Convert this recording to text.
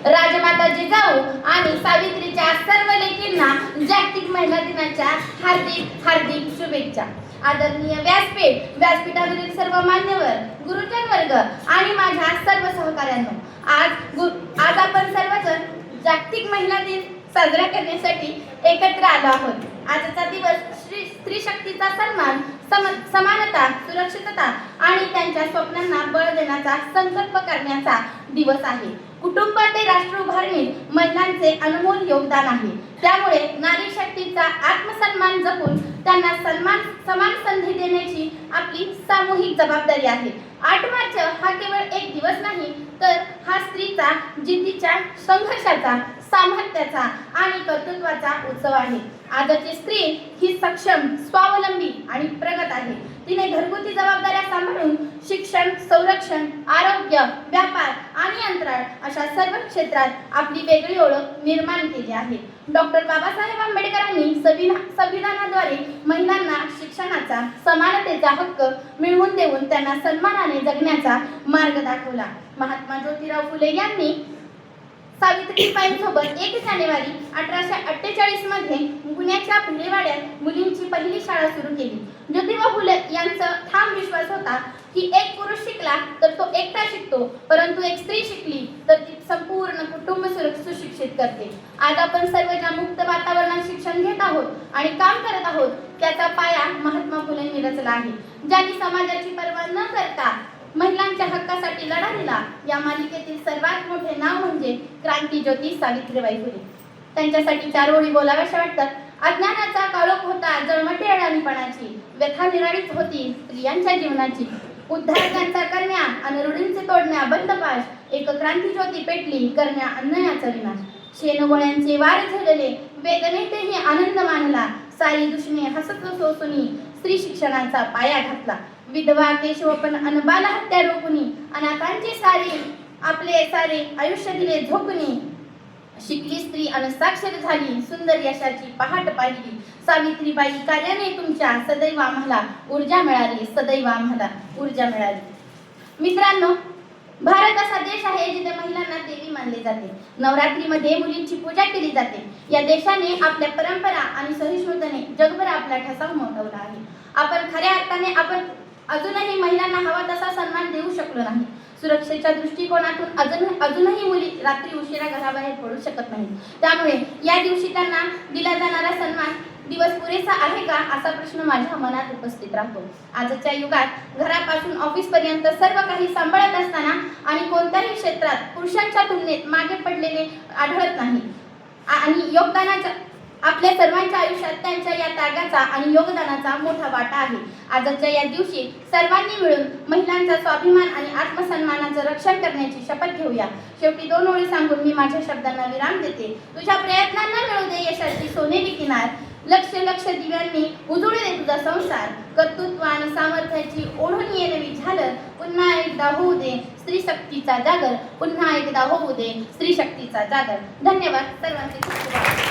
राजमाता जिजाऊ आणि सावित्रीच्या सर्व लेकींना जागतिक महिला दिनाच्या हार्दिक हार्दिक शुभेच्छा। आदरणीय व्यासपीठावरील सर्व मान्यवर, गुरुजन वर्ग आणि माझ्या सर्व सहकाऱ्यांनो, आज आपण सर्वजण जागतिक महिला दिन साजरा करण्यासाठी एकत्र आलो आहोत। आजचा दिवस स्त्री शक्तीचा सन्मान, समानता, सुरक्षितता आणि त्यांच्या स्वप्नांना बळ देण्याचा संकल्प करण्याचा दिवस आहे। कुटुंब ते राष्ट्र उभारणीत महिलांचे अनमोल योगदान आहे। त्यामुळे नारी शक्तीचा आत्मसन्मान जपून त्यांना समान संधी देण्याची आपली सामूहिक जबाबदारी आहे। 8 मार्च हा केवळ एक दिवस नाही, तर हा स्त्रीचा जिद्दीच्या, संघर्षाचा, सामर्थ्याचा आणि कर्तृत्वाचा उत्सव आहे। आजची स्त्री ही सक्षम, स्वावलंबी आणि प्रगत आहे। तिने घरगुती जबाबदाऱ्या सांभाळून शिक्षण, संरक्षण, आरोग्य, व्यापार आणि अंतराळ अशा सर्व क्षेत्रात आपली वेगळी ओळख निर्माण केली आहे। डॉक्टर बाबासाहेब आंबेडकरांनी संविधानाद्वारे महिलांना शिक्षणाचा, समानतेचा हक्क मिळवून देऊन त्यांना सन्मानाने जगण्याचा मार्ग दाखवला। महात्मा ज्योतिराव फुले यांनी सावित्रीबाईंसोबत 1 जानेवारी 1848 मध्ये पुण्याच्या भिडेवाड्यात मुलींची पहिली शाळा सुरू केली। ज्योतिबा फुले यांचा ठाम विश्वास होता की एक पुरुष शिकला तर तो एकटा शिकतो, परंतु एक स्त्री शिकली तर ती संपूर्ण कुटुंब सुशिक्षित करते। आज आपण सर्व ज्या मुक्त वातावरणात शिक्षण घेत आहोत आणि काम करत आहोत, त्याचा पाया महात्मा फुलेंनी रचला आहे, ज्यांनी समाजाची पर्वा न करता महिलांच्या हक्कासाठी लढा दिला। या मालिकेतील सर्वात मोठे नाव म्हणजे क्रांतीज्योती सावित्रीबाई फुले। त्यांच्यासाठी 4 ओळी बोलाव्याशा वाटतात। अज्ञानाचा काळोख होता जळमटे अडाणीपणाची, व्यथा निराळीच होती स्त्रियांच्या जीवनाची। उद्धार त्यांचा करण्या आणि रूढींचे तोडण्या बंदपाश, एक क्रांतीज्योती पेटली करण्या अन्यायाचा विनाश। शेनगोळ्यांचे वार झेलले वेदनेतही आनंद मानला, सारी दुष्णे हसत सोसुनी स्त्री शिक्षणाचा पाया घातला। विधवा केशवपण अनबाल हत्या रोखुनी, अनाथांचे आपले सारे आयुष्य दिले झोकुनी। शिकली स्त्री अन साक्षर झाली, सुंदर यशाची पहाट पाहिली। सावित्रीबाई कार्याने तुमच्या सदैव आम्हाला ऊर्जा मिळाली, सदैव आम्हाला ऊर्जा मिळाली। मित्रांनो, भारत असा देश आहे जिथे महिलांना देवी मानले जाते। नवरात्रीमध्ये मुलींची पूजा केली जाते। या देशाने आपल्या परंपरा आणि सहिष्णुतेने जगभर आपला ठसा उमटवला आहे। आपण खऱ्या अर्थाने अजूनही महिलांना हवा तसा सन्मान देऊ शकलो नाही। सुरक्षेच्या दृष्टिकोनातून अजूनही मुली रात्री उशिरा घराबाहेर पडू शकत नाहीत। त्यामुळे या दिवशी त्यांना दिला जाणारा सन्मान दिवस पुरेसा आहे का, असा प्रश्न माझ्या मनात उपस्थित राहतो। आजच्या युगात घरापासून ऑफिसपर्यंत सर्व काही सांभाळत असताना आणि कोणत्याही क्षेत्रात पुरुषांच्या तुलनेत मागे पडलेले आढळत नाही आणि आपल्या सर्वांच्या आयुष्यात त्यांच्या या त्यागाचा आणि योगदानाचा मोठा वाटा आहे। आजच्या या दिवशी सर्वांनी मिळून महिलांचा स्वाभिमान आणि आत्मसन्मानाचं रक्षण करण्याची शपथ घेऊया। शेवटी 2 ओळी सांगून मी माझ्या शब्दांना विराम देते। तुझ्या प्रयत्नांना मिळू दे यशाची सोनेरी किनार, लक्ष लक्ष दिव्यांनी उजळू दे तुझा संसार। कर्तृत्व आणि सामर्थ्याची ओढून ये नवी झालर, पुन्हा एकदा होऊ दे स्त्री शक्तीचा जागर, पुन्हा एकदा होऊ दे स्त्री शक्तीचा जागर। धन्यवाद सर्वांचे खूप खूप आभार।